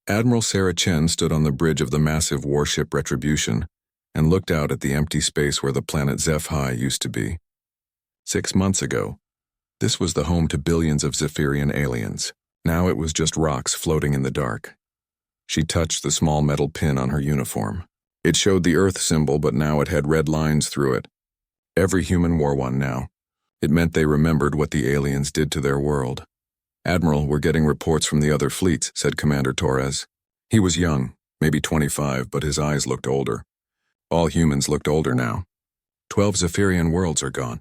Admiral Sarah Chen stood on the bridge of the massive warship Retribution and looked out at the empty space where the planet HFY used to be. 6 months ago, this was the home to billions of Zephyrian aliens. Now it was just rocks floating in the dark. She touched the small metal pin on her uniform. It showed the Earth symbol, but now it had red lines through it. Every human wore one now. It meant they remembered what the aliens did to their world. "Admiral, we're getting reports from the other fleets," said Commander Torres. He was young, maybe 25, but his eyes looked older. All humans looked older now. 12 Zephyrian worlds are gone.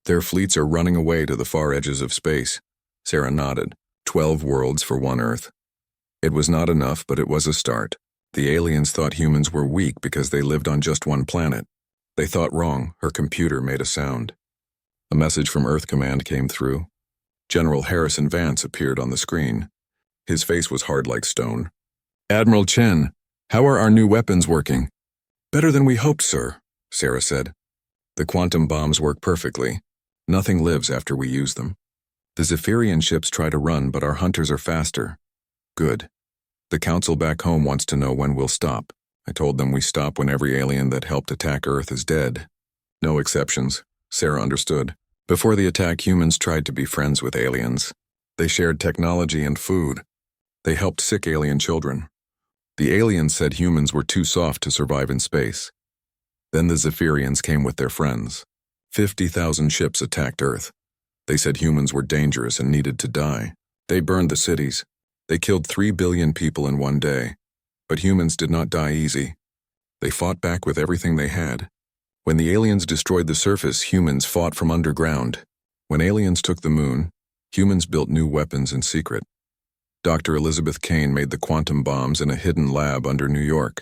Their fleets are running away to the far edges of space. Sarah nodded. 12 worlds for one Earth. It was not enough, but it was a start. The aliens thought humans were weak because they lived on just one planet. They thought wrong. Her computer made a sound. A message from Earth Command came through. General Harrison Vance appeared on the screen. His face was hard like stone. "Admiral Chen, how are our new weapons working?" "Better than we hoped, sir," Sarah said. "The quantum bombs work perfectly. Nothing lives after we use them. The Zephyrian ships try to run, but our hunters are faster." "Good. The council back home wants to know when we'll stop. I told them we stop when every alien that helped attack Earth is dead." "No exceptions," Sarah understood. Before the attack, humans tried to be friends with aliens. They shared technology and food. They helped sick alien children. The aliens said humans were too soft to survive in space. Then the Zephyrians came with their friends. 50,000 ships attacked Earth. They said humans were dangerous and needed to die. They burned the cities. They killed 3 billion people in one day. But humans did not die easy. They fought back with everything they had. When the aliens destroyed the surface, humans fought from underground. When aliens took the moon, humans built new weapons in secret. Dr. Elizabeth Kane made the quantum bombs in a hidden lab under New York.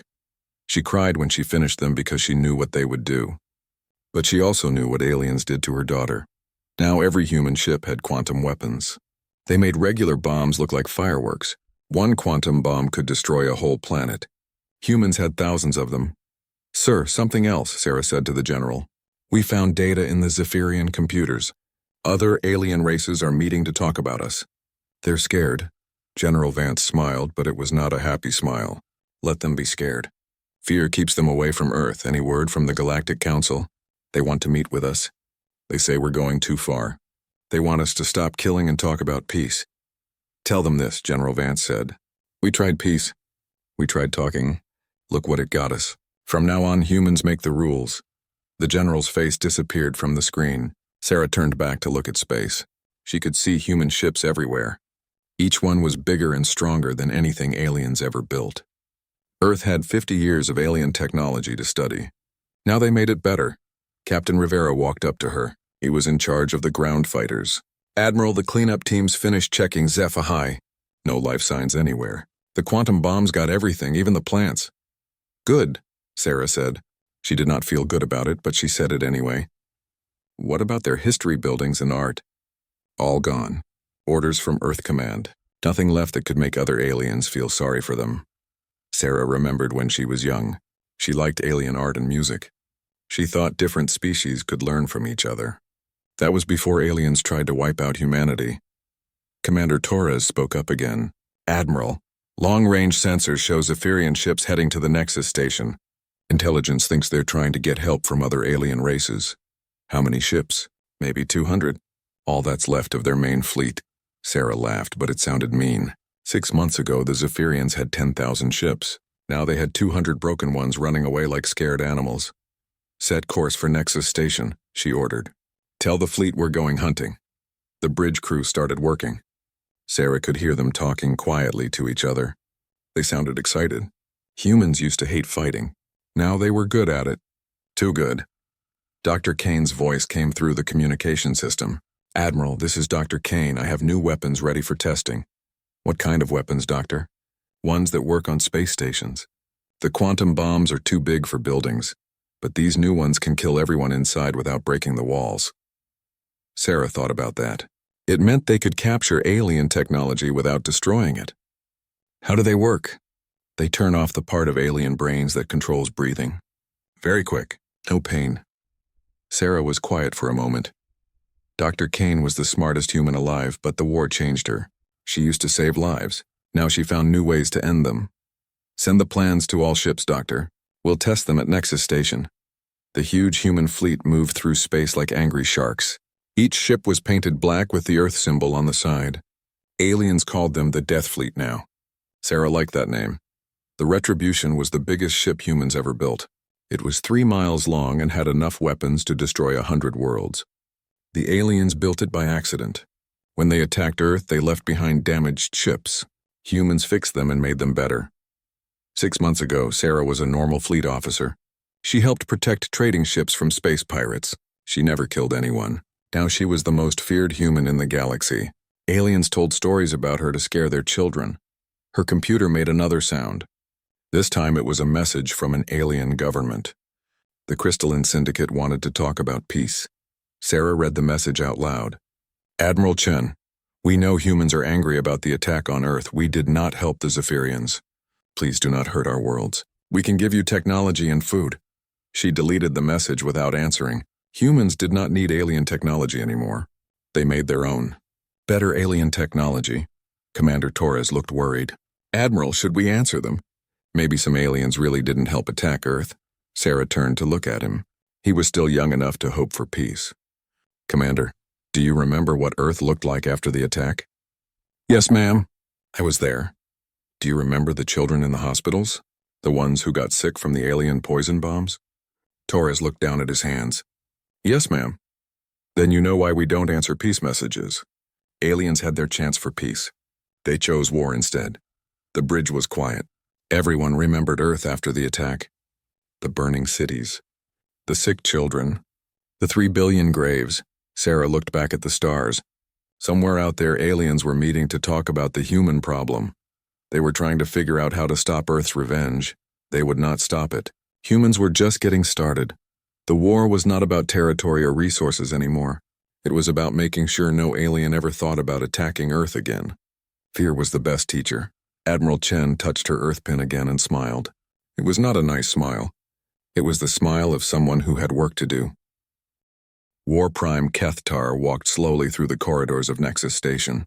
She cried when she finished them because she knew what they would do. But she also knew what aliens did to her daughter. Now every human ship had quantum weapons. They made regular bombs look like fireworks. One quantum bomb could destroy a whole planet. Humans had thousands of them. "Sir, something else," Sarah said to the general. "We found data in the Zephyrian computers. Other alien races are meeting to talk about us. They're scared." General Vance smiled, but it was not a happy smile. "Let them be scared. Fear keeps them away from Earth. Any word from the Galactic Council? They want to meet with us. They say we're going too far. They want us to stop killing and talk about peace." "Tell them this," General Vance said. "We tried peace. We tried talking. Look what it got us. From now on, humans make the rules." The general's face disappeared from the screen. Sarah turned back to look at space. She could see human ships everywhere. Each one was bigger and stronger than anything aliens ever built. Earth had 50 years of alien technology to study. Now they made it better. Captain Rivera walked up to her. He was in charge of the ground fighters. "Admiral, the cleanup teams finished checking HFY. No life signs anywhere. The quantum bombs got everything, even the plants." "Good," Sarah said. She did not feel good about it, but she said it anyway. "What about their history buildings and art?" "All gone. Orders from Earth Command. Nothing left that could make other aliens feel sorry for them." Sarah remembered when she was young. She liked alien art and music. She thought different species could learn from each other. That was before aliens tried to wipe out humanity. Commander Torres spoke up again. "Admiral, long-range sensors show Zephyrian ships heading to the Nexus station. Intelligence thinks they're trying to get help from other alien races. How many ships? Maybe 200. All that's left of their main fleet." Sarah laughed, but it sounded mean. 6 months ago, the Zephyrians had 10,000 ships. Now they had 200 broken ones running away like scared animals. "Set course for Nexus Station," she ordered. "Tell the fleet we're going hunting." The bridge crew started working. Sarah could hear them talking quietly to each other. They sounded excited. Humans used to hate fighting. Now they were good at it. Too good. Dr. Kane's voice came through the communication system. "Admiral, this is Dr. Kane. I have new weapons ready for testing." "What kind of weapons, Doctor?" "Ones that work on space stations. The quantum bombs are too big for buildings, but these new ones can kill everyone inside without breaking the walls." Sarah thought about that. It meant they could capture alien technology without destroying it. "How do they work?" "They turn off the part of alien brains that controls breathing. Very quick. No pain." Sarah was quiet for a moment. Dr. Kane was the smartest human alive, but the war changed her. She used to save lives. Now she found new ways to end them. Send the plans to all ships, Doctor. We'll test them at Nexus Station. The huge human fleet moved through space like angry sharks. Each ship was painted black with the Earth symbol on the side. Aliens called them the Death Fleet now. Sarah liked that name. The Retribution was the biggest ship humans ever built. It was 3 miles long and had enough weapons to destroy 100 worlds. The aliens built it by accident. When they attacked Earth, they left behind damaged ships. Humans fixed them and made them better. 6 months ago, Sarah was a normal fleet officer. She helped protect trading ships from space pirates. She never killed anyone. Now she was the most feared human in the galaxy. Aliens told stories about her to scare their children. Her computer made another sound. This time it was a message from an alien government. The Crystalline Syndicate wanted to talk about peace. Sarah read the message out loud. Admiral Chen, we know humans are angry about the attack on Earth. We did not help the Zephyrians. Please do not hurt our worlds. We can give you technology and food. She deleted the message without answering. Humans did not need alien technology anymore. They made their own. Better alien technology. Commander Torres looked worried. Admiral, should we answer them? Maybe some aliens really didn't help attack Earth. Sarah turned to look at him. He was still young enough to hope for peace. Commander, do you remember what Earth looked like after the attack? Yes, ma'am. I was there. Do you remember the children in the hospitals? The ones who got sick from the alien poison bombs? Torres looked down at his hands. Yes, ma'am. Then you know why we don't answer peace messages. Aliens had their chance for peace. They chose war instead. The bridge was quiet. Everyone remembered Earth after the attack. The burning cities. The sick children. The 3 billion graves. Sarah looked back at the stars. Somewhere out there, aliens were meeting to talk about the human problem. They were trying to figure out how to stop Earth's revenge. They would not stop it. Humans were just getting started. The war was not about territory or resources anymore. It was about making sure no alien ever thought about attacking Earth again. Fear was the best teacher. Admiral Chen touched her Earth pin again and smiled. It was not a nice smile. It was the smile of someone who had work to do. War Prime Kethtar walked slowly through the corridors of Nexus Station.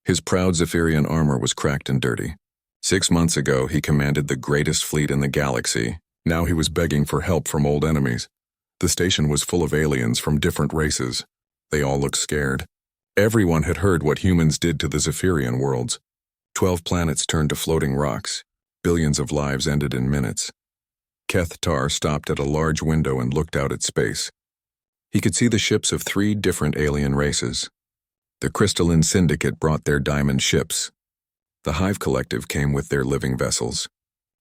His proud Zephyrian armor was cracked and dirty. 6 months ago, he commanded the greatest fleet in the galaxy. Now he was begging for help from old enemies. The station was full of aliens from different races. They all looked scared. Everyone had heard what humans did to the Zephyrian worlds. 12 planets turned to floating rocks. Billions of lives ended in minutes. Kethtar stopped at a large window and looked out at space. He could see the ships of 3 different alien races. The Crystalline Syndicate brought their diamond ships. The Hive Collective came with their living vessels.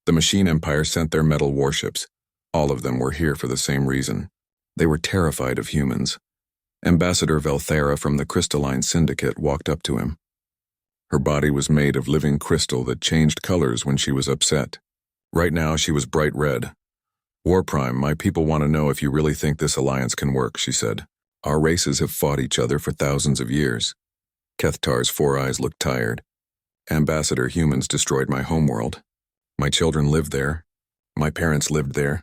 The Machine Empire sent their metal warships. All of them were here for the same reason. They were terrified of humans. Ambassador Velthera from the Crystalline Syndicate walked up to him. Her body was made of living crystal that changed colors when she was upset. Right now she was bright red. War Prime, my people want to know if you really think this alliance can work, she said. Our races have fought each other for thousands of years. Kethtar's 4 eyes looked tired. Ambassador, humans destroyed my homeworld. My children lived there. My parents lived there.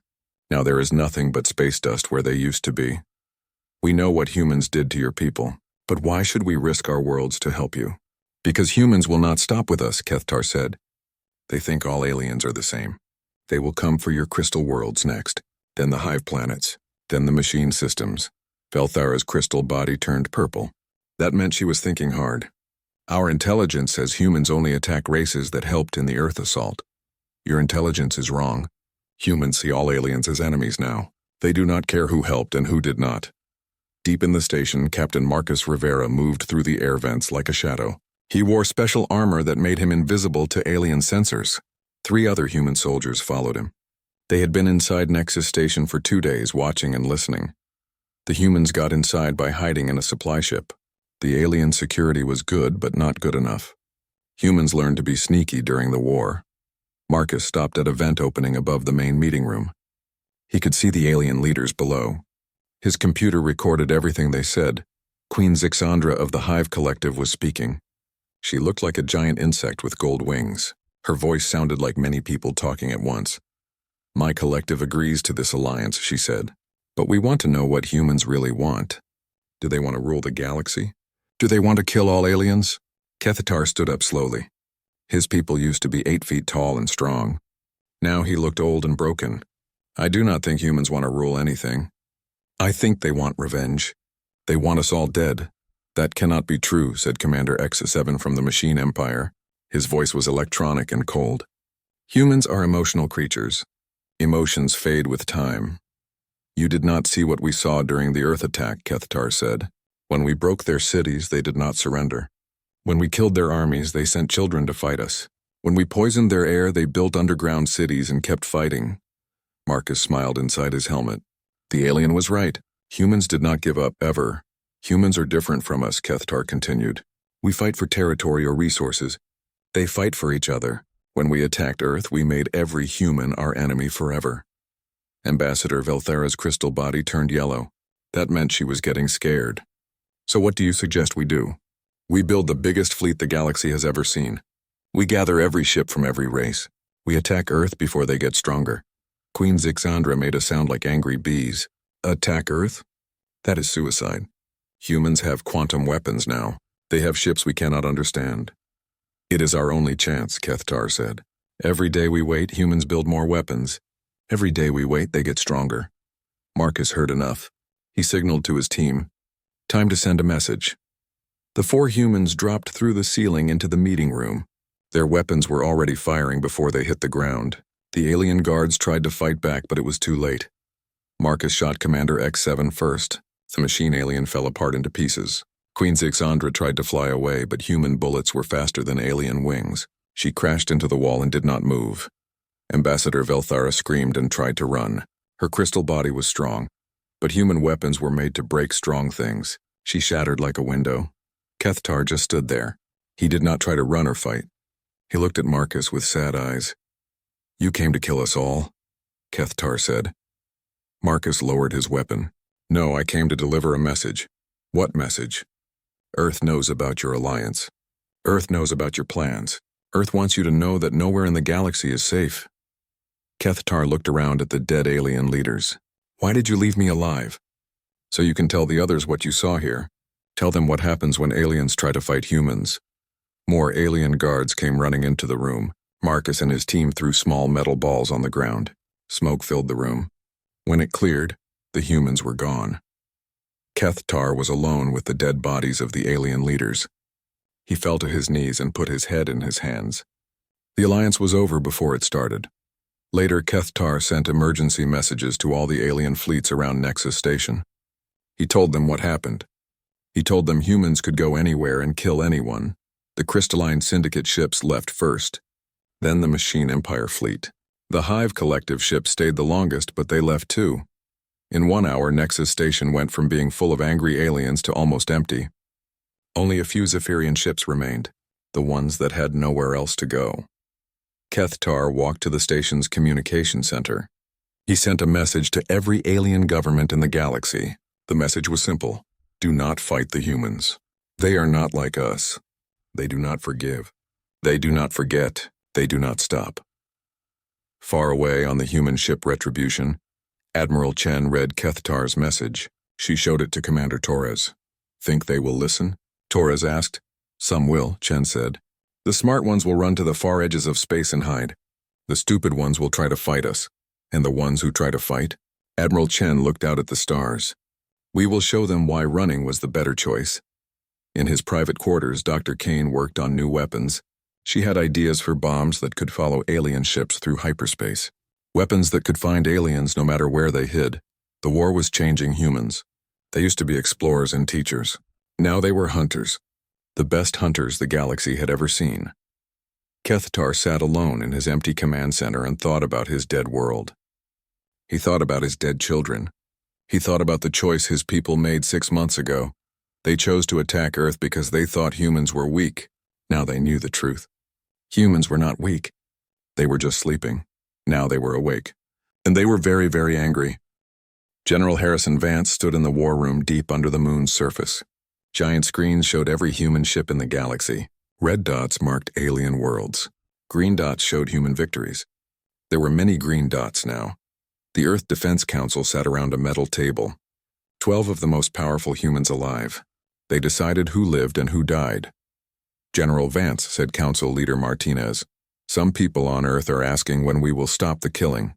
Now there is nothing but space dust where they used to be. We know what humans did to your people, but why should we risk our worlds to help you? Because humans will not stop with us, Kethtar said. They think all aliens are the same. They will come for your crystal worlds next, then the hive planets, then the machine systems. Velthara's crystal body turned purple. That meant she was thinking hard. Our intelligence says humans only attack races that helped in the Earth assault. Your intelligence is wrong. Humans see all aliens as enemies now. They do not care who helped and who did not. Deep in the station, Captain Marcus Rivera moved through the air vents like a shadow. He wore special armor that made him invisible to alien sensors. 3 other human soldiers followed him. They had been inside Nexus Station for 2 days, watching and listening. The humans got inside by hiding in a supply ship. The alien security was good, but not good enough. Humans learned to be sneaky during the war. Marcus stopped at a vent opening above the main meeting room. He could see the alien leaders below. His computer recorded everything they said. Queen Zixandra of the Hive Collective was speaking. She looked like a giant insect with gold wings. Her voice sounded like many people talking at once. My collective agrees to this alliance, she said. But we want to know what humans really want. Do they want to rule the galaxy? Do they want to kill all aliens? Kethtar stood up slowly. His people used to be 8 feet tall and strong. Now he looked old and broken. I do not think humans want to rule anything. I think they want revenge. They want us all dead. That cannot be true, said Commander X7 from the Machine Empire. His voice was electronic and cold. Humans are emotional creatures. Emotions fade with time. You did not see what we saw during the Earth attack, Kethtar said. When we broke their cities, they did not surrender. When we killed their armies, they sent children to fight us. When we poisoned their air, they built underground cities and kept fighting. Marcus smiled inside his helmet. The alien was right. Humans did not give up, ever. Humans are different from us, Kethtar continued. We fight for territory or resources. They fight for each other. When we attacked Earth, we made every human our enemy forever. Ambassador Velthera's crystal body turned yellow. That meant she was getting scared. So what do you suggest we do? We build the biggest fleet the galaxy has ever seen. We gather every ship from every race. We attack Earth before they get stronger. Queen Zixandra made us sound like angry bees. Attack Earth? That is suicide. Humans have quantum weapons now. They have ships we cannot understand. It is our only chance, Kethtar said. Every day we wait, humans build more weapons. Every day we wait, they get stronger. Marcus heard enough. He signaled to his team. Time to send a message. The 4 humans dropped through the ceiling into the meeting room. Their weapons were already firing before they hit the ground. The alien guards tried to fight back, but it was too late. Marcus shot Commander X7 first. The machine alien fell apart into pieces. Queen Zixandra tried to fly away, but human bullets were faster than alien wings. She crashed into the wall and did not move. Ambassador Velthara screamed and tried to run. Her crystal body was strong, but human weapons were made to break strong things. She shattered like a window. Kethtar just stood there. He did not try to run or fight. He looked at Marcus with sad eyes. You came to kill us all, Kethtar said. Marcus lowered his weapon. No, I came to deliver a message. What message? Earth knows about your alliance. Earth knows about your plans. Earth wants you to know that nowhere in the galaxy is safe. Kethtar looked around at the dead alien leaders. Why did you leave me alive? So you can tell the others what you saw here. Tell them what happens when aliens try to fight humans. More alien guards came running into the room. Marcus and his team threw small metal balls on the ground. Smoke filled the room. When it cleared, the humans were gone. Kethtar was alone with the dead bodies of the alien leaders. He fell to his knees and put his head in his hands. The alliance was over before it started. Later, Kethtar sent emergency messages to all the alien fleets around Nexus Station. He told them what happened. He told them humans could go anywhere and kill anyone. The Crystalline Syndicate ships left first, then the Machine Empire fleet. The Hive Collective ships stayed the longest, but they left too. In 1 hour, Nexus Station went from being full of angry aliens to almost empty. Only a few Zephyrian ships remained, the ones that had nowhere else to go. Kethtar walked to the station's communication center. He sent a message to every alien government in the galaxy. The message was simple. Do not fight the humans. They are not like us. They do not forgive. They do not forget. They do not stop. Far away on the human ship Retribution, Admiral Chen read Kethtar's message. She showed it to Commander Torres. Think they will listen? Torres asked. Some will, Chen said. The smart ones will run to the far edges of space and hide. The stupid ones will try to fight us. And the ones who try to fight? Admiral Chen looked out at the stars. We will show them why running was the better choice. In his private quarters, Dr. Kane worked on new weapons. She had ideas for bombs that could follow alien ships through hyperspace. Weapons that could find aliens no matter where they hid. The war was changing humans. They used to be explorers and teachers. Now they were hunters. The best hunters the galaxy had ever seen. Kethtar sat alone in his empty command center and thought about his dead world. He thought about his dead children. He thought about the choice his people made 6 months ago. They chose to attack Earth because they thought humans were weak. Now they knew the truth. Humans were not weak. They were just sleeping. Now they were awake. And they were very, very angry. General Harrison Vance stood in the war room deep under the moon's surface. Giant screens showed every human ship in the galaxy. Red dots marked alien worlds. Green dots showed human victories. There were many green dots now. The Earth Defense Council sat around a metal table. 12 of the most powerful humans alive. They decided who lived and who died. General Vance, said Council Leader Martinez. Some people on Earth are asking when we will stop the killing.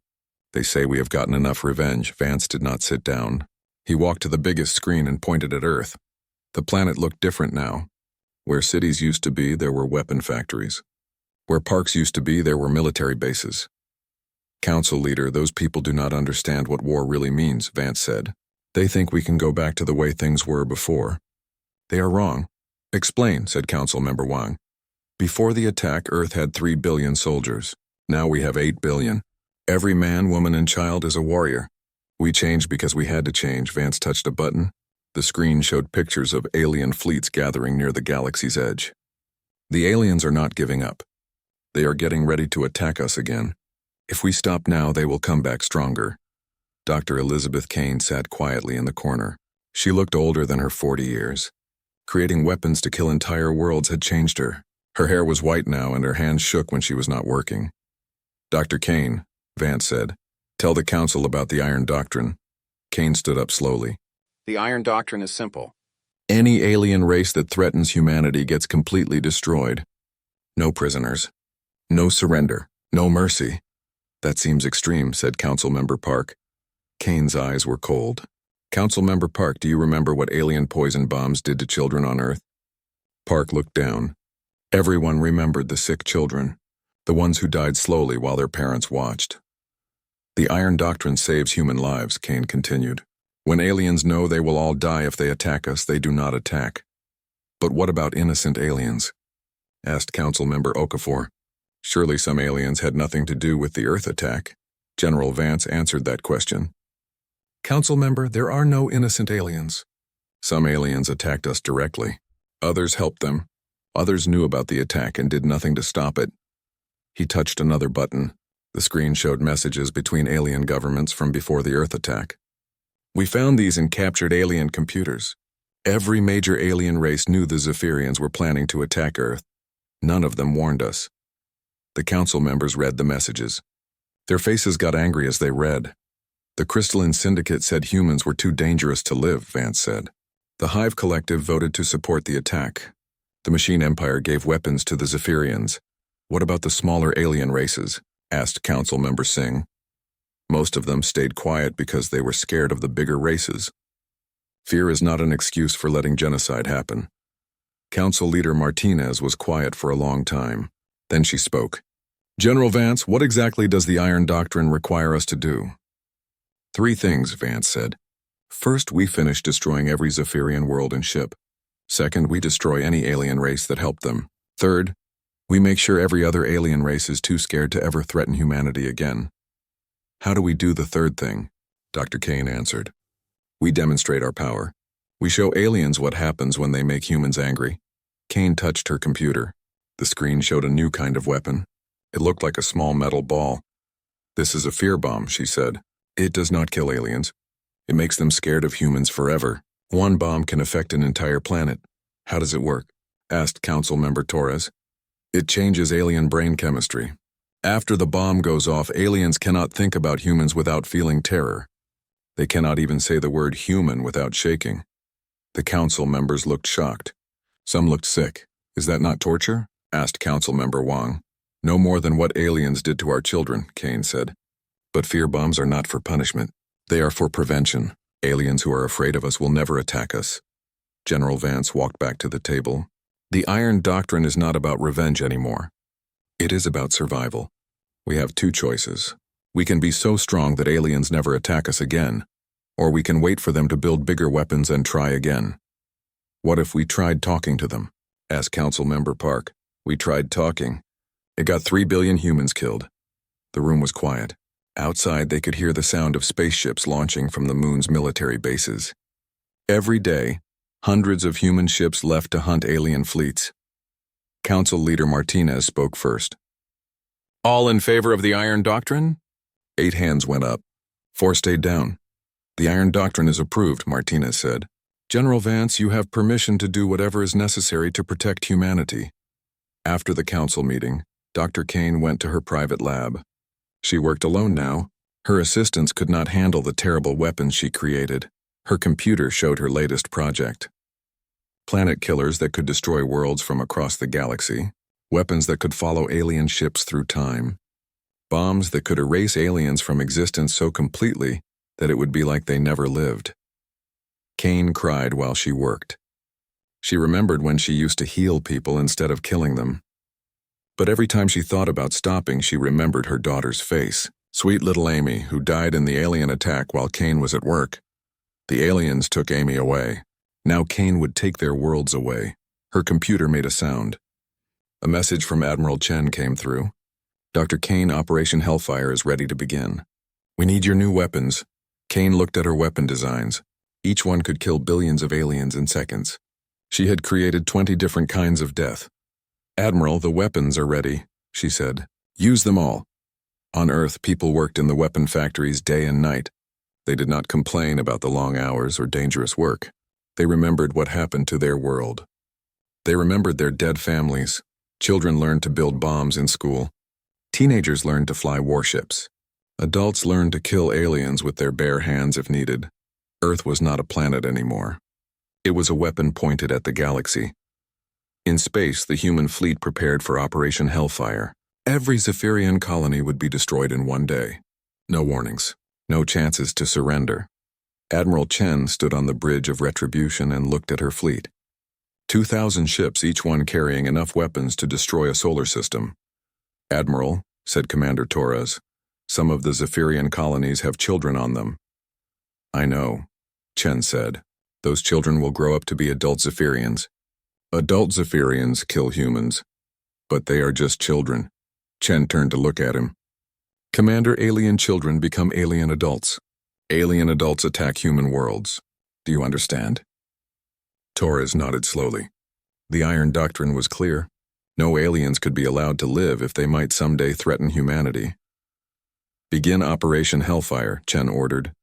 They say we have gotten enough revenge. Vance did not sit down. He walked to the biggest screen and pointed at Earth. The planet looked different now. Where cities used to be, there were weapon factories. Where parks used to be, there were military bases. Council Leader, those people do not understand what war really means, Vance said. They think we can go back to the way things were before. They are wrong. Explain, said Council Member Wang. Before the attack, Earth had 3 billion soldiers. Now we have 8 billion. Every man, woman, and child is a warrior. We changed because we had to change. Vance touched a button. The screen showed pictures of alien fleets gathering near the galaxy's edge. The aliens are not giving up. They are getting ready to attack us again. If we stop now, they will come back stronger. Dr. Elizabeth Kane sat quietly in the corner. She looked older than her 40 years. Creating weapons to kill entire worlds had changed her. Her hair was white now and her hands shook when she was not working. Dr. Kane, Vance said, tell the Council about the Iron Doctrine. Kane stood up slowly. The Iron Doctrine is simple. Any alien race that threatens humanity gets completely destroyed. No prisoners. No surrender. No mercy. That seems extreme, said Councilmember Park. Kane's eyes were cold. Councilmember Park, do you remember what alien poison bombs did to children on Earth? Park looked down. Everyone remembered the sick children, the ones who died slowly while their parents watched. The Iron Doctrine saves human lives, Kane continued. When aliens know they will all die if they attack us, they do not attack. But what about innocent aliens? Asked Councilmember Okafor. Surely some aliens had nothing to do with the Earth attack. General Vance answered that question. Councilmember, there are no innocent aliens. Some aliens attacked us directly. Others helped them. Others knew about the attack and did nothing to stop it. He touched another button. The screen showed messages between alien governments from before the Earth attack. We found these in captured alien computers. Every major alien race knew the Zephyrians were planning to attack Earth. None of them warned us. The council members read the messages. Their faces got angry as they read. The Crystalline Syndicate said humans were too dangerous to live, Vance said. The Hive Collective voted to support the attack. The Machine Empire gave weapons to the Zephyrians. What about the smaller alien races? Asked Council Member Singh. Most of them stayed quiet because they were scared of the bigger races. Fear is not an excuse for letting genocide happen. Council Leader Martinez was quiet for a long time. Then she spoke. General Vance, what exactly does the Iron Doctrine require us to do? 3 things, Vance said. First, we finish destroying every Zephyrian world and ship. Second, we destroy any alien race that helped them. Third, we make sure every other alien race is too scared to ever threaten humanity again. How do we do the third thing? Dr. Kane answered. We demonstrate our power. We show aliens what happens when they make humans angry. Kane touched her computer. The screen showed a new kind of weapon. It looked like a small metal ball. This is a fear bomb, she said. It does not kill aliens. It makes them scared of humans forever. One bomb can affect an entire planet. How does it work? Asked Council Member Torres. It changes alien brain chemistry. After the bomb goes off, aliens cannot think about humans without feeling terror. They cannot even say the word human without shaking. The council members looked shocked. Some looked sick. Is that not torture? Asked Council Member Wang. No more than what aliens did to our children, Kane said. But fear bombs are not for punishment. They are for prevention. Aliens who are afraid of us will never attack us. General Vance walked back to the table. The Iron Doctrine is not about revenge anymore. It is about survival. We have 2 choices. We can be so strong that aliens never attack us again, or we can wait for them to build bigger weapons and try again. What if we tried talking to them? Asked Council Member Park. We tried talking. It got 3 billion humans killed. The room was quiet. Outside, they could hear the sound of spaceships launching from the moon's military bases. Every day, hundreds of human ships left to hunt alien fleets. Council Leader Martinez spoke first. All in favor of the Iron Doctrine? 8 hands went up. 4 stayed down. The Iron Doctrine is approved, Martinez said. General Vance, you have permission to do whatever is necessary to protect humanity. After the council meeting, Dr. Kane went to her private lab. She worked alone now. Her assistants could not handle the terrible weapons she created. Her computer showed her latest project. planet killers that could destroy worlds from across the galaxy, weapons that could follow alien ships through time, bombs that could erase aliens from existence so completely that it would be like they never lived. Kane cried while she worked. She remembered when she used to heal people instead of killing them. But every time she thought about stopping, she remembered her daughter's face. Sweet little Amy, who died in the alien attack while Kane was at work. The aliens took Amy away. Now Kane would take their worlds away. Her computer made a sound. A message from Admiral Chen came through. Dr. Kane, Operation Hellfire is ready to begin. We need your new weapons. Kane looked at her weapon designs. Each one could kill billions of aliens in seconds. She had created 20 different kinds of death. Admiral, the weapons are ready, she said. Use them all. On Earth, people worked in the weapon factories day and night. They did not complain about the long hours or dangerous work. They remembered what happened to their world. They remembered their dead families. Children learned to build bombs in school. Teenagers learned to fly warships. Adults learned to kill aliens with their bare hands if needed. Earth was not a planet anymore. It was a weapon pointed at the galaxy. In space, the human fleet prepared for Operation Hellfire. Every Zephyrian colony would be destroyed in one day. No warnings, no chances to surrender. Admiral Chen stood on the bridge of retribution and looked at her fleet. 2,000 ships, each one carrying enough weapons to destroy a solar system. Admiral, said Commander Torres, some of the Zephyrian colonies have children on them. I know, Chen said. Those children will grow up to be adult Zephyrians. Adult Zephyrians kill humans. But they are just children. Chen turned to look at him. Commander, alien children become alien adults. Alien adults attack human worlds. Do you understand? Torres nodded slowly. The Iron Doctrine was clear. No aliens could be allowed to live if they might someday threaten humanity. Begin Operation Hellfire, Chen ordered.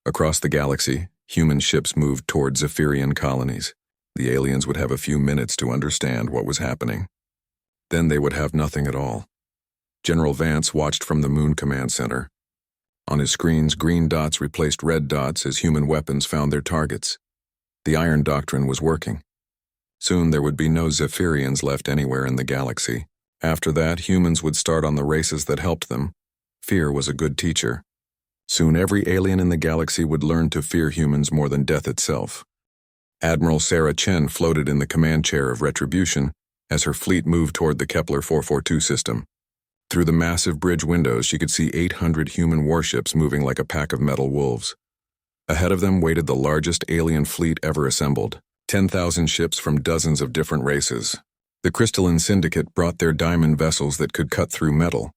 Across the galaxy, human ships moved toward Zephyrian colonies. The aliens would have a few minutes to understand what was happening. Then they would have nothing at all. General Vance watched from the Moon Command Center. On his screens, green dots replaced red dots as human weapons found their targets. The Iron Doctrine was working. Soon there would be no Zephyrians left anywhere in the galaxy. After that, humans would start on the races that helped them. Fear was a good teacher. Soon every alien in the galaxy would learn to fear humans more than death itself. Admiral Sarah Chen floated in the command chair of Retribution as her fleet moved toward the Kepler 442 system. Through the massive bridge windows, she could see 800 human warships moving like a pack of metal wolves. Ahead of them waited the largest alien fleet ever assembled, 10,000 ships from dozens of different races. The Crystalline Syndicate brought their diamond vessels that could cut through metal.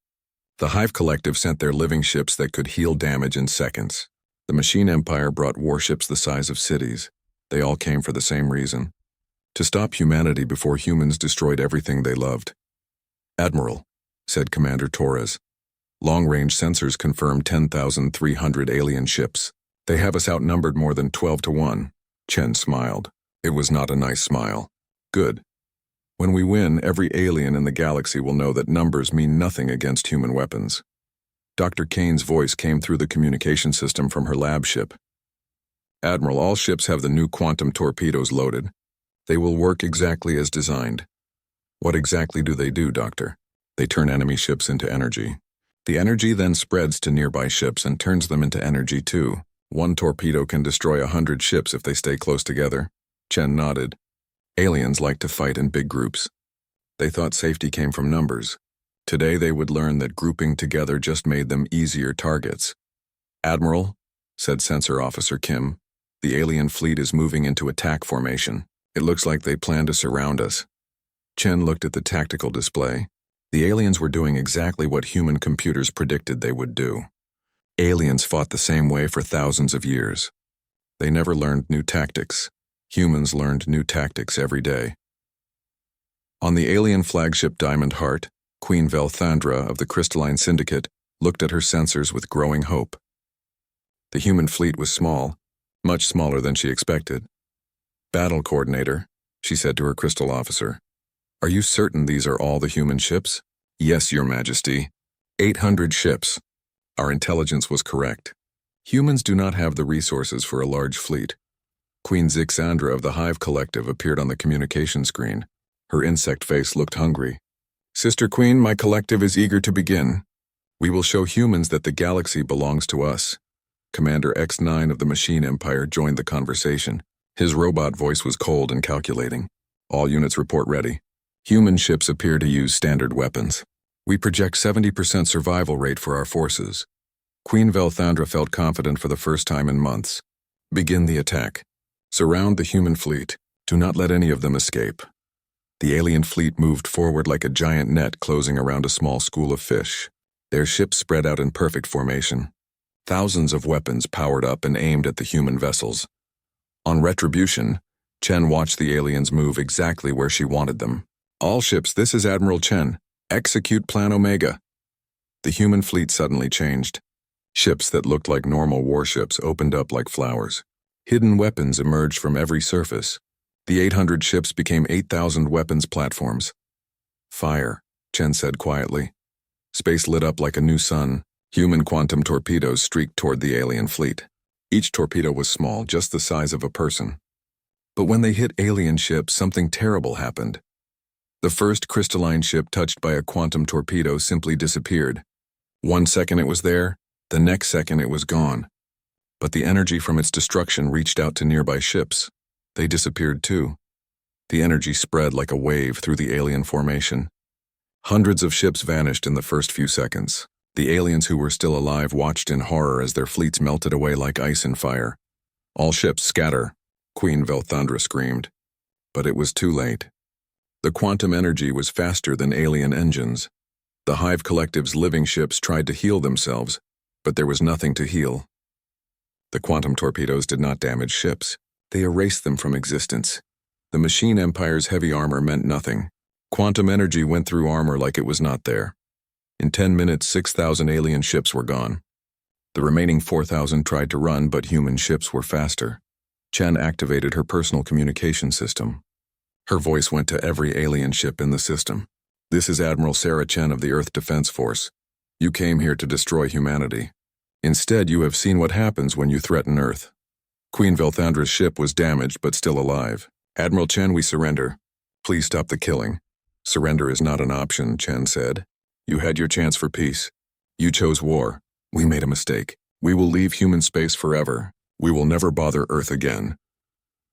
The Hive Collective sent their living ships that could heal damage in seconds. The Machine Empire brought warships the size of cities. They all came for the same reason: to stop humanity before humans destroyed everything they loved. Admiral, said Commander Torres. Long-range sensors confirmed 10,300 alien ships. They have us outnumbered more than 12 to 1. Chen smiled. It was not a nice smile. Good. When we win, every alien in the galaxy will know that numbers mean nothing against human weapons. Dr. Kane's voice came through the communication system from her lab ship. Admiral, all ships have the new quantum torpedoes loaded. They will work exactly as designed. What exactly do they do, Doctor? They turn enemy ships into energy. The energy then spreads to nearby ships and turns them into energy too. One torpedo can destroy 100 ships if they stay close together. Chen nodded. Aliens like to fight in big groups. They thought safety came from numbers. Today they would learn that grouping together just made them easier targets. Admiral, said Sensor Officer Kim, the alien fleet is moving into attack formation. It looks like they plan to surround us. Chen looked at the tactical display. The aliens were doing exactly what human computers predicted they would do. Aliens fought the same way for thousands of years. They never learned new tactics. Humans learned new tactics every day. On the alien flagship Diamond Heart, Queen Velthandra of the Crystalline Syndicate looked at her sensors with growing hope. The human fleet was small, much smaller than she expected. Battle Coordinator, she said to her crystal officer. Are you certain these are all the human ships? Yes, Your Majesty. 800 ships. Our intelligence was correct. Humans do not have the resources for a large fleet. Queen Zixandra of the Hive Collective appeared on the communication screen. Her insect face looked hungry. Sister Queen, my collective is eager to begin. We will show humans that the galaxy belongs to us. Commander X9 of the Machine Empire joined the conversation. His robot voice was cold and calculating. All units report ready. Human ships appear to use standard weapons. We project 70% survival rate for our forces. Queen Velthandra felt confident for the first time in months. Begin the attack. Surround the human fleet. Do not let any of them escape. The alien fleet moved forward like a giant net closing around a small school of fish. Their ships spread out in perfect formation. Thousands of weapons powered up and aimed at the human vessels. On retribution, Chen watched the aliens move exactly where she wanted them. All ships, this is Admiral Chen. Execute Plan Omega. The human fleet suddenly changed. Ships that looked like normal warships opened up like flowers. Hidden weapons emerged from every surface. The 800 ships became 8,000 weapons platforms. Fire, Chen said quietly. Space lit up like a new sun. Human quantum torpedoes streaked toward the alien fleet. Each torpedo was small, just the size of a person. But when they hit alien ships, something terrible happened. The first crystalline ship touched by a quantum torpedo simply disappeared. 1 second it was there, the next second it was gone. But the energy from its destruction reached out to nearby ships. They disappeared too. The energy spread like a wave through the alien formation. Hundreds of ships vanished in the first few seconds. The aliens who were still alive watched in horror as their fleets melted away like ice in fire. All ships scatter, Queen Velthandra screamed. But it was too late. The quantum energy was faster than alien engines. The Hive Collective's living ships tried to heal themselves, but there was nothing to heal. The quantum torpedoes did not damage ships. They erased them from existence. The Machine Empire's heavy armor meant nothing. Quantum energy went through armor like it was not there. In 10 minutes, 6,000 alien ships were gone. The remaining 4,000 tried to run, but human ships were faster. Chen activated her personal communication system. Her voice went to every alien ship in the system. This is Admiral Sarah Chen of the Earth Defense Force. You came here to destroy humanity. Instead, you have seen what happens when you threaten Earth. Queen Velthandra's ship was damaged but still alive. Admiral Chen, we surrender. Please stop the killing. Surrender is not an option, Chen said. You had your chance for peace. You chose war. We made a mistake. We will leave human space forever. We will never bother Earth again.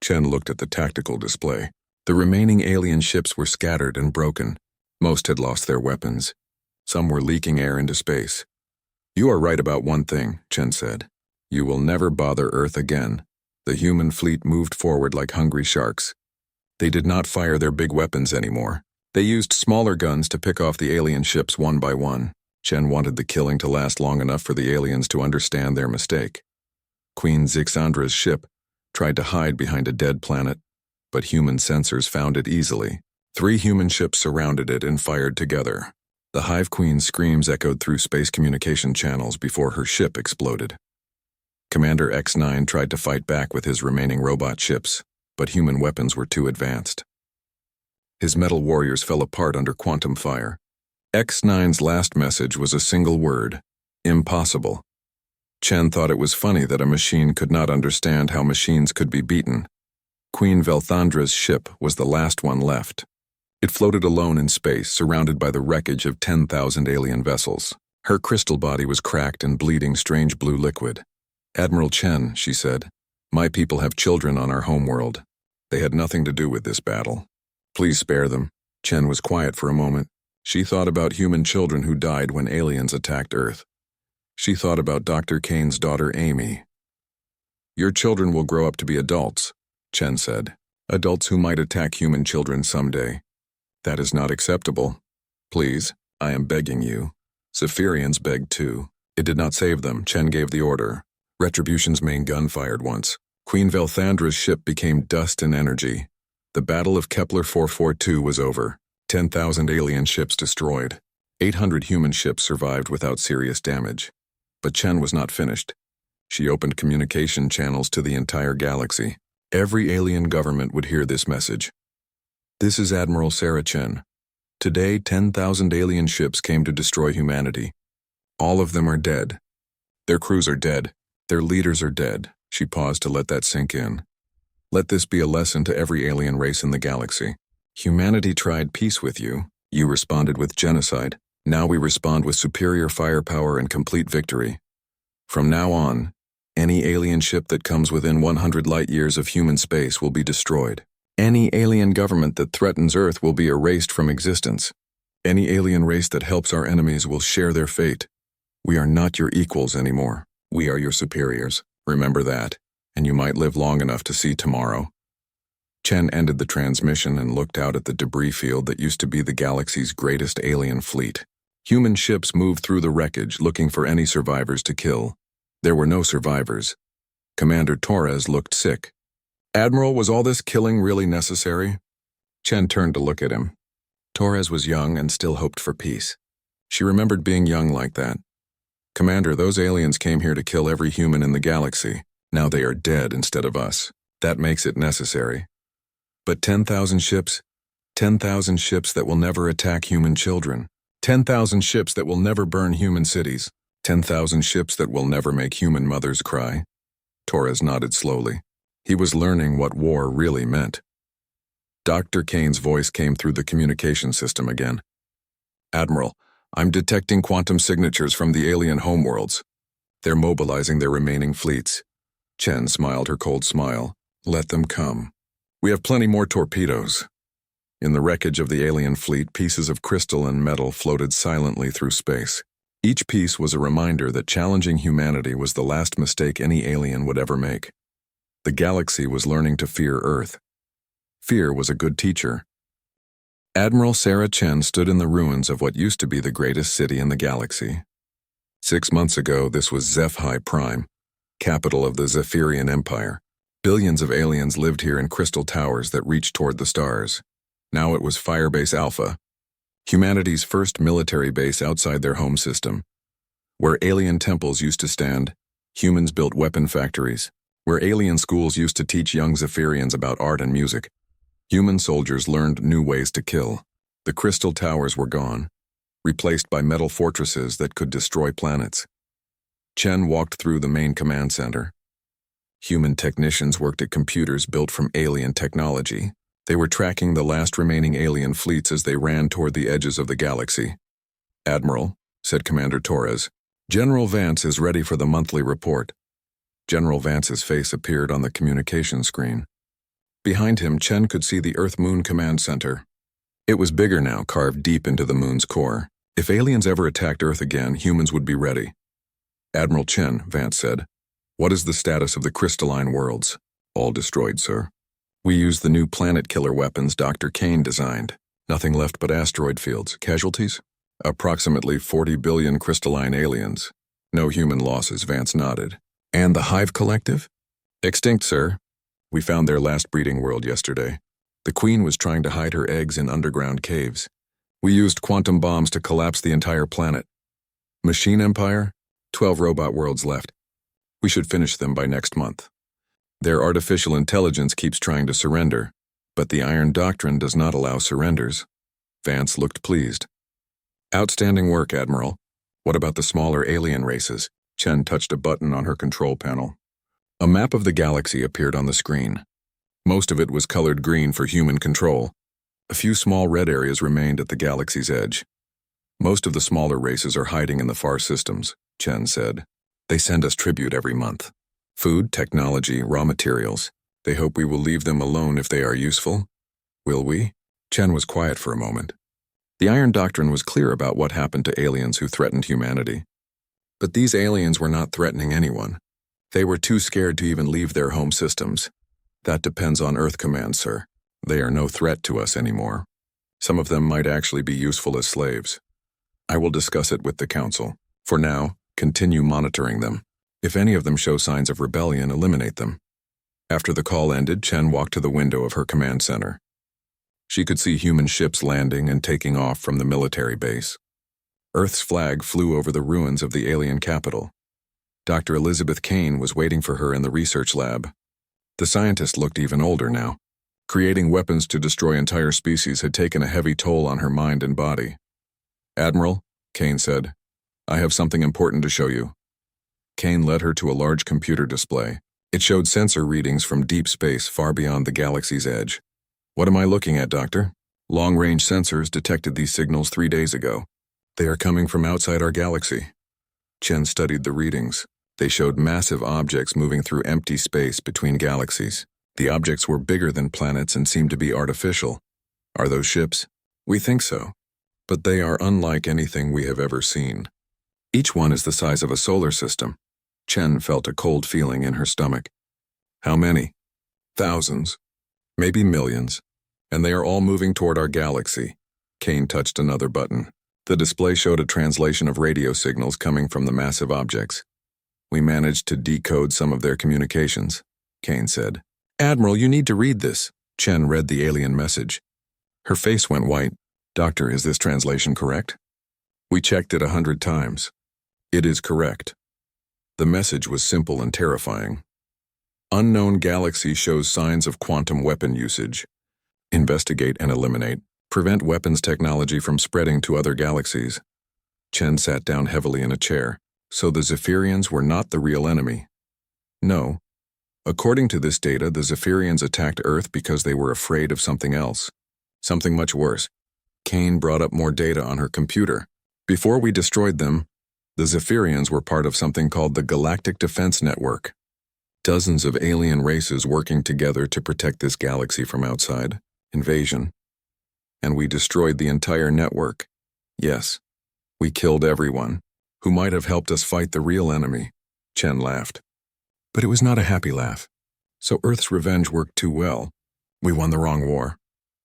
Chen looked at the tactical display. The remaining alien ships were scattered and broken. Most had lost their weapons. Some were leaking air into space. You are right about one thing, Chen said. You will never bother Earth again. The human fleet moved forward like hungry sharks. They did not fire their big weapons anymore. They used smaller guns to pick off the alien ships one by one. Chen wanted the killing to last long enough for the aliens to understand their mistake. Queen Zixandra's ship tried to hide behind a dead planet, but human sensors found it easily. 3 human ships surrounded it and fired together. The Hive Queen's screams echoed through space communication channels before her ship exploded. Commander X9 tried to fight back with his remaining robot ships, but human weapons were too advanced. His metal warriors fell apart under quantum fire. X9's last message was a single word: impossible. Chen thought it was funny that a machine could not understand how machines could be beaten. Queen Velthandra's ship was the last one left. It floated alone in space, surrounded by the wreckage of 10,000 alien vessels. Her crystal body was cracked and bleeding strange blue liquid. Admiral Chen, she said, my people have children on our homeworld. They had nothing to do with this battle. Please spare them. Chen was quiet for a moment. She thought about human children who died when aliens attacked Earth. She thought about Dr. Kane's daughter Amy. Your children will grow up to be adults, Chen said. Adults who might attack human children someday. That is not acceptable. Please, I am begging you. Zephyrians begged too. It did not save them. Chen gave the order. Retribution's main gun fired once. Queen Velthandra's ship became dust and energy. The Battle of Kepler 442 was over. 10,000 alien ships destroyed. 800 human ships survived without serious damage. But Chen was not finished. She opened communication channels to the entire galaxy. Every alien government would hear this message. This is Admiral Sarah Chen. Today, 10,000 alien ships came to destroy humanity. All of them are dead. Their crews are dead. Their leaders are dead. She paused to let that sink in. Let this be a lesson to every alien race in the galaxy. Humanity tried peace with you. You responded with genocide. Now we respond with superior firepower and complete victory. From now on, any alien ship that comes within 100 light-years of human space will be destroyed. Any alien government that threatens Earth will be erased from existence. Any alien race that helps our enemies will share their fate. We are not your equals anymore. We are your superiors. Remember that, and you might live long enough to see tomorrow. Chen ended the transmission and looked out at the debris field that used to be the galaxy's greatest alien fleet. Human ships moved through the wreckage looking for any survivors to kill. There were no survivors. Commander Torres looked sick. Admiral, was all this killing really necessary? Chen turned to look at him. Torres was young and still hoped for peace. She remembered being young like that. Commander, those aliens came here to kill every human in the galaxy. Now they are dead instead of us. That makes it necessary. But 10,000 ships? 10,000 ships that will never attack human children. 10,000 ships that will never burn human cities. 10,000 ships that will never make human mothers cry. Torres nodded slowly. He was learning what war really meant. Dr. Kane's voice came through the communication system again. Admiral, I'm detecting quantum signatures from the alien homeworlds. They're mobilizing their remaining fleets. Chen smiled her cold smile. Let them come. We have plenty more torpedoes. In the wreckage of the alien fleet, pieces of crystal and metal floated silently through space. Each piece was a reminder that challenging humanity was the last mistake any alien would ever make. The galaxy was learning to fear Earth. Fear was a good teacher. Admiral Sarah Chen stood in the ruins of what used to be the greatest city in the galaxy. 6 months ago, this was HFY Prime, capital of the Zephyrian Empire. Billions of aliens lived here in crystal towers that reached toward the stars. Now it was Firebase Alpha, humanity's first military base outside their home system. Where alien temples used to stand, humans built weapon factories. Where alien schools used to teach young Zephyrians about art and music, human soldiers learned new ways to kill. The crystal towers were gone, replaced by metal fortresses that could destroy planets. Chen walked through the main command center. Human technicians worked at computers built from alien technology. They were tracking the last remaining alien fleets as they ran toward the edges of the galaxy. Admiral, said Commander Torres, General Vance is ready for the monthly report. General Vance's face appeared on the communication screen. Behind him, Chen could see the Earth-Moon Command Center. It was bigger now, carved deep into the moon's core. If aliens ever attacked Earth again, humans would be ready. Admiral Chen, Vance said, what is the status of the crystalline worlds? All destroyed, sir. We used the new planet-killer weapons Dr. Kane designed. Nothing left but asteroid fields. Casualties? Approximately 40 billion crystalline aliens. No human losses, Vance nodded. And the Hive Collective? Extinct, sir. We found their last breeding world yesterday. The Queen was trying to hide her eggs in underground caves. We used quantum bombs to collapse the entire planet. Machine Empire? 12 robot worlds left. We should finish them by next month. Their artificial intelligence keeps trying to surrender, but the Iron Doctrine does not allow surrenders. Vance looked pleased. Outstanding work, Admiral. What about the smaller alien races? Chen touched a button on her control panel. A map of the galaxy appeared on the screen. Most of it was colored green for human control. A few small red areas remained at the galaxy's edge. Most of the smaller races are hiding in the far systems, Chen said. They send us tribute every month. Food, technology, raw materials. They hope we will leave them alone if they are useful. Will we? Chen was quiet for a moment. The Iron Doctrine was clear about what happened to aliens who threatened humanity. But these aliens were not threatening anyone. They were too scared to even leave their home systems. That depends on Earth Command, sir. They are no threat to us anymore. Some of them might actually be useful as slaves. I will discuss it with the Council. For now, continue monitoring them. If any of them show signs of rebellion, eliminate them. After the call ended, Chen walked to the window of her command center. She could see human ships landing and taking off from the military base. Earth's flag flew over the ruins of the alien capital. Dr. Elizabeth Kane was waiting for her in the research lab. The scientist looked even older now. Creating weapons to destroy entire species had taken a heavy toll on her mind and body. Admiral, Kane said, I have something important to show you. Kane led her to a large computer display. It showed sensor readings from deep space far beyond the galaxy's edge. What am I looking at, Doctor? Long-range sensors detected these signals 3 days ago. They are coming from outside our galaxy. Chen studied the readings. They showed massive objects moving through empty space between galaxies. The objects were bigger than planets and seemed to be artificial. Are those ships? We think so. But they are unlike anything we have ever seen. Each one is the size of a solar system. Chen felt a cold feeling in her stomach. How many? Thousands. Maybe millions. And they are all moving toward our galaxy. Kane touched another button. The display showed a translation of radio signals coming from the massive objects. We managed to decode some of their communications, Kane said. Admiral, you need to read this. Chen read the alien message. Her face went white. Doctor, is this translation correct? We checked it 100 times. It is correct. The message was simple and terrifying. Unknown galaxy shows signs of quantum weapon usage. Investigate and eliminate. Prevent weapons technology from spreading to other galaxies. Chen sat down heavily in a chair. So the Zephyrians were not the real enemy. No. According to this data, the Zephyrians attacked Earth because they were afraid of something else. Something much worse. Kane brought up more data on her computer. Before we destroyed them, the Zephyrians were part of something called the Galactic Defense Network. Dozens of alien races working together to protect this galaxy from outside invasion. And we destroyed the entire network. Yes, we killed everyone who might have helped us fight the real enemy. Chen laughed. But it was not a happy laugh. So Earth's revenge worked too well. We won the wrong war.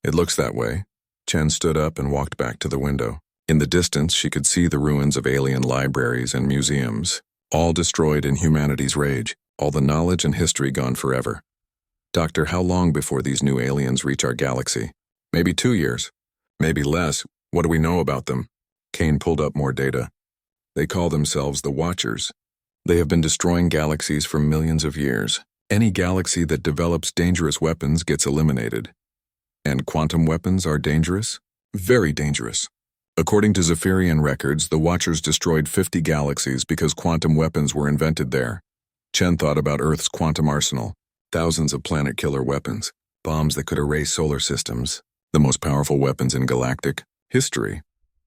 It looks that way. Chen stood up and walked back to the window. In the distance, she could see the ruins of alien libraries and museums, all destroyed in humanity's rage, all the knowledge and history gone forever. Doctor, how long before these new aliens reach our galaxy? Maybe 2 years. Maybe less. What do we know about them? Kane pulled up more data. They call themselves the Watchers. They have been destroying galaxies for millions of years. Any galaxy that develops dangerous weapons gets eliminated. And quantum weapons are dangerous? Very dangerous. According to Zephyrian records, the Watchers destroyed 50 galaxies because quantum weapons were invented there. Chen thought about Earth's quantum arsenal. Thousands of planet-killer weapons. Bombs that could erase solar systems. The most powerful weapons in galactic history.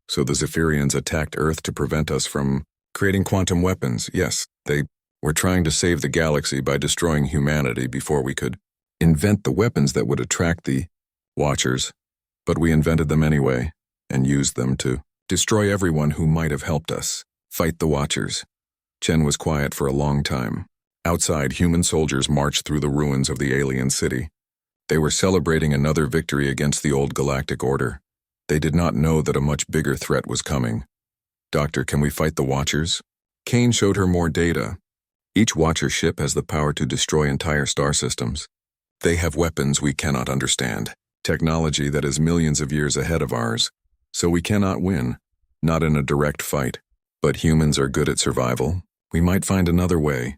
So the Zephyrians attacked Earth to prevent us from creating quantum weapons. Yes, they were trying to save the galaxy by destroying humanity before we could invent the weapons that would attract the Watchers. But we invented them anyway, and used them to destroy everyone who might have helped us fight the Watchers. Chen was quiet for a long time. Outside, human soldiers marched through the ruins of the alien city. They were celebrating another victory against the old galactic order. They did not know that a much bigger threat was coming. Doctor, can we fight the Watchers? Kane showed her more data. Each Watcher ship has the power to destroy entire star systems. They have weapons we cannot understand, technology that is millions of years ahead of ours. So we cannot win, not in a direct fight. But humans are good at survival. We might find another way.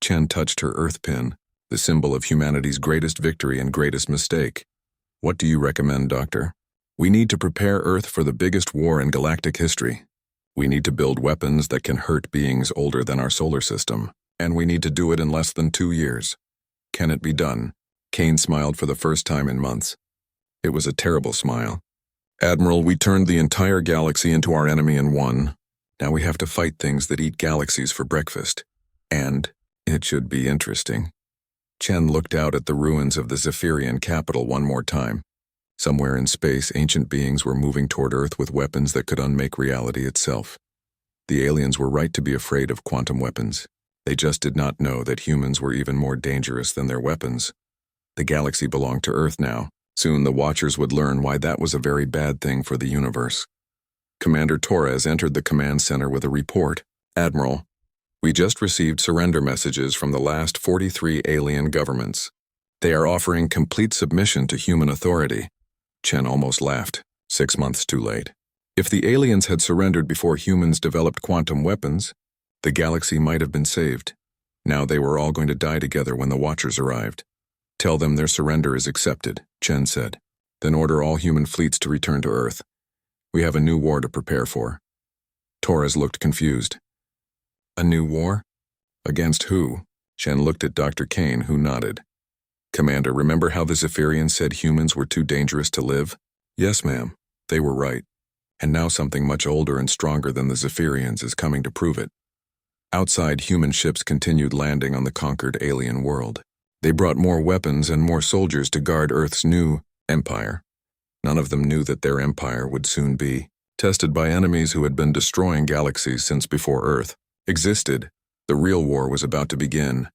Chen touched her earth pin, the symbol of humanity's greatest victory and greatest mistake. What do you recommend, Doctor? We need to prepare Earth for the biggest war in galactic history. We need to build weapons that can hurt beings older than our solar system, and we need to do it in less than 2 years. Can it be done? Kane smiled for the first time in months. It was a terrible smile. Admiral, we turned the entire galaxy into our enemy and won. Now we have to fight things that eat galaxies for breakfast. And it should be interesting. Chen looked out at the ruins of the Zephyrian capital one more time. Somewhere in space, ancient beings were moving toward Earth with weapons that could unmake reality itself. The aliens were right to be afraid of quantum weapons. They just did not know that humans were even more dangerous than their weapons. The galaxy belonged to Earth now. Soon the Watchers would learn why that was a very bad thing for the universe. Commander Torres entered the command center with a report. Admiral, we just received surrender messages from the last 43 alien governments. They are offering complete submission to human authority. Chen almost laughed. 6 months too late. If the aliens had surrendered before humans developed quantum weapons, the galaxy might have been saved. Now they were all going to die together when the Watchers arrived. Tell them their surrender is accepted, Chen said. Then order all human fleets to return to Earth. We have a new war to prepare for. Torres looked confused. A new war? Against who? Shen looked at Dr. Kane, who nodded. Commander, remember how the Zephyrians said humans were too dangerous to live? Yes, ma'am. They were right. And now something much older and stronger than the Zephyrians is coming to prove it. Outside, human ships continued landing on the conquered alien world. They brought more weapons and more soldiers to guard Earth's new empire. None of them knew that their empire would soon be tested by enemies who had been destroying galaxies since before Earth existed. The real war was about to begin,